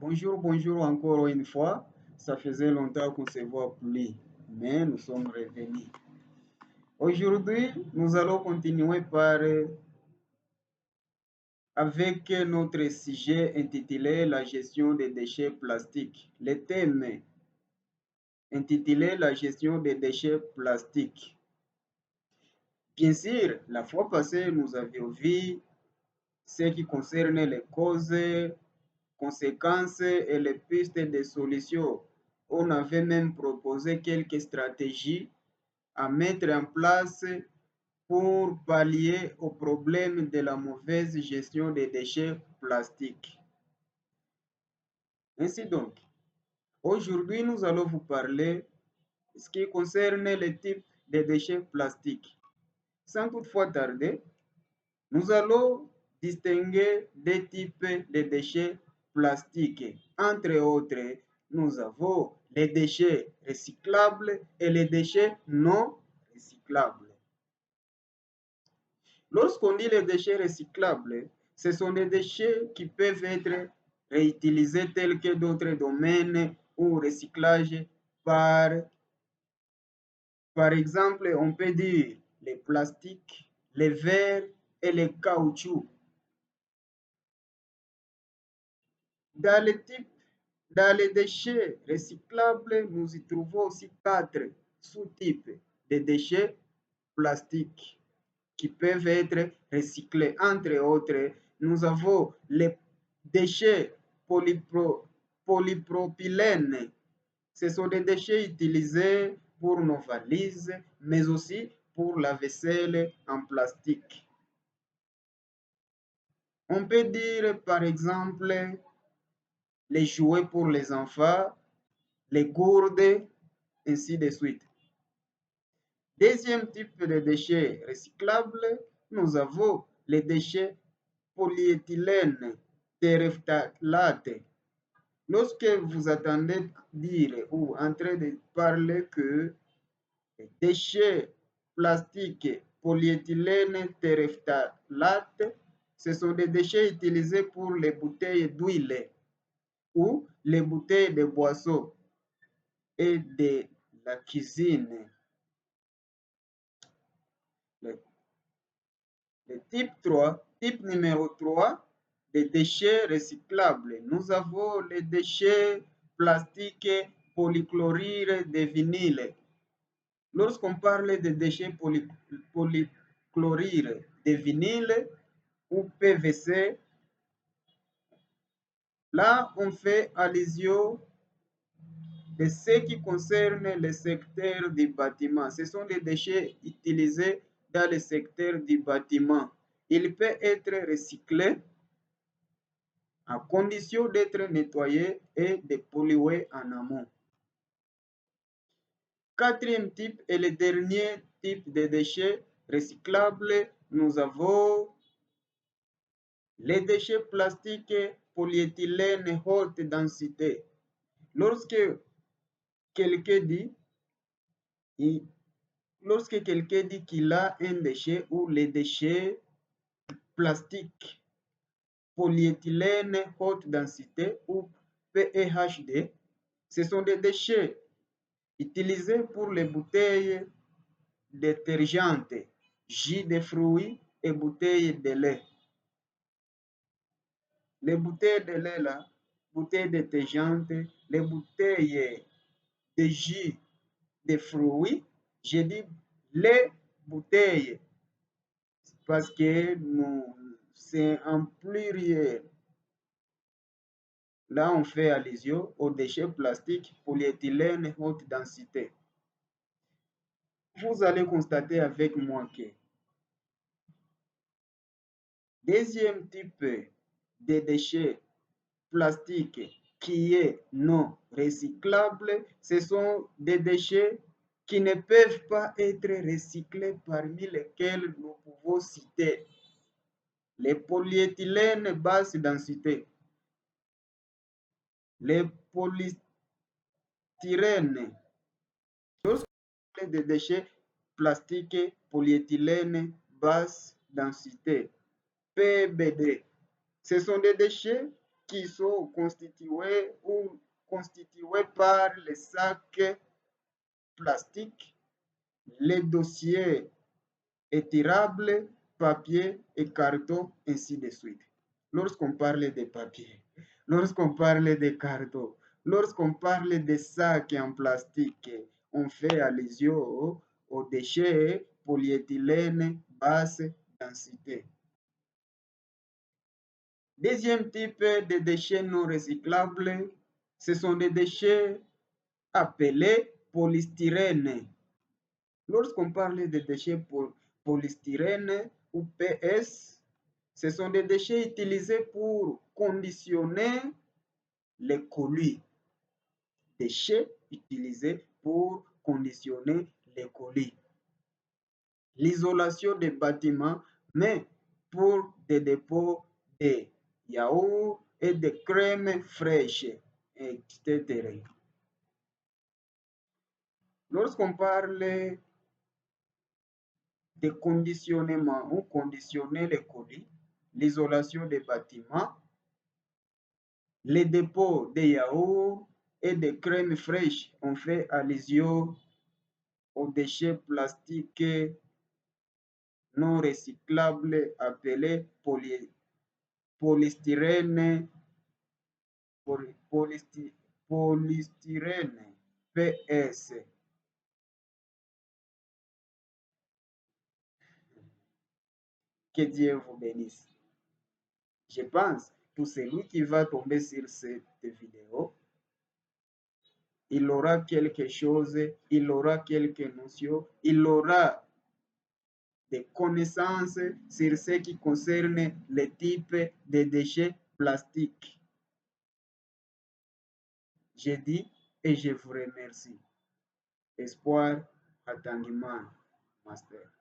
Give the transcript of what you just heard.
Bonjour, bonjour encore une fois. Ça faisait longtemps qu'on ne se voit plus, mais nous sommes revenus. Aujourd'hui, nous allons continuer avec notre sujet intitulé La gestion des déchets plastiques. Le thème intitulé La gestion des déchets plastiques. Bien sûr, la fois passée, nous avions vu ce qui concerne les causes, conséquences et les pistes de solutions. On avait même proposé quelques stratégies à mettre en place pour pallier au problème de la mauvaise gestion des déchets plastiques. Ainsi donc, aujourd'hui, nous allons vous parler de ce qui concerne les types de déchets plastiques. Sans toutefois tarder, nous allons distinguer des types de déchets plastiques. Entre autres, nous avons les déchets recyclables et les déchets non recyclables. Lorsqu'on dit les déchets recyclables, ce sont des déchets qui peuvent être réutilisés tels que d'autres domaines ou recyclage par, par exemple, on peut dire les plastiques, les verres et les caoutchoucs. Dans les types, dans les déchets recyclables, nous y trouvons aussi quatre sous-types de déchets plastiques qui peuvent être recyclés. Entre autres, nous avons les déchets polypropylènes. Ce sont des déchets utilisés pour nos valises, mais aussi pour la vaisselle en plastique. On peut dire par exemple les jouets pour les enfants, les gourdes, ainsi de suite. Deuxième type de déchets recyclables, nous avons les déchets polyéthylène terephthalate. Lorsque vous attendez dire ou en train de parler que les déchets plastiques polyéthylène terephthalate, ce sont des déchets utilisés pour les bouteilles d'huile ou les bouteilles de boissons et de la cuisine. Le, le type numéro 3 des déchets recyclables. Nous avons les déchets plastiques polychlorure de vinyle. Lorsqu'on parle de déchets polychlorure de vinyle ou PVC, là on fait allusion de ce qui concerne le secteur du bâtiment. Ce sont des déchets utilisés dans le secteur du bâtiment. Il peut être recyclé à condition d'être nettoyé et dépollué en amont. Quatrième type et le dernier type de déchets recyclables, nous avons les déchets plastiques polyéthylène haute densité. Lorsque quelqu'un dit, qu'il a un déchet ou les déchets plastiques polyéthylène haute densité ou PEHD, ce sont des déchets utilisés pour les bouteilles détergentes, jus de fruits et bouteilles de lait. Les bouteilles de lait là, bouteilles détergentes, les bouteilles de jus de fruits, j'ai dit les bouteilles parce que c'est en pluriel. Là, on fait allusion aux déchets plastiques polyéthylène haute densité. Vous allez constater avec moi que deuxième type de déchets plastiques qui est non recyclable, ce sont des déchets qui ne peuvent pas être recyclés, parmi lesquels nous pouvons citer les polyéthylènes basse densité, les polystyrènes. Lorsqu'on parle de déchets plastiques polyéthylène basse densité, PBD, ce sont des déchets qui sont constitués ou constitués par les sacs plastiques, les dossiers étirables, papier et carton, ainsi de suite. Lorsqu'on parle de papier, lorsqu'on parle de carton, lorsqu'on parle de sacs en plastique, on fait allusion aux déchets polyéthylène basse densité. Deuxième type de déchets non recyclables, ce sont des déchets appelés polystyrène. Lorsqu'on parle de déchets polystyrène ou PS, ce sont des déchets utilisés pour conditionner les colis. Déchets utilisés pour conditionner les colis. L'isolation des bâtiments, mais pour des dépôts de yaourts et de crèmes fraîches, etc. Lorsqu'on parle de conditionnement ou conditionner les colis, l'isolation des bâtiments, les dépôts de yaourts et de crèmes fraîches ont fait allusion aux déchets plastiques non recyclables appelés polystyrène, polystyrène, PS. Que Dieu vous bénisse. Je pense que celui qui va tomber sur cette vidéo, il aura quelque chose, il aura quelques notions, il aura des connaissances sur ce qui concerne les types de déchets plastiques. Je dis et je vous remercie. Espoir Hatangiman, Master.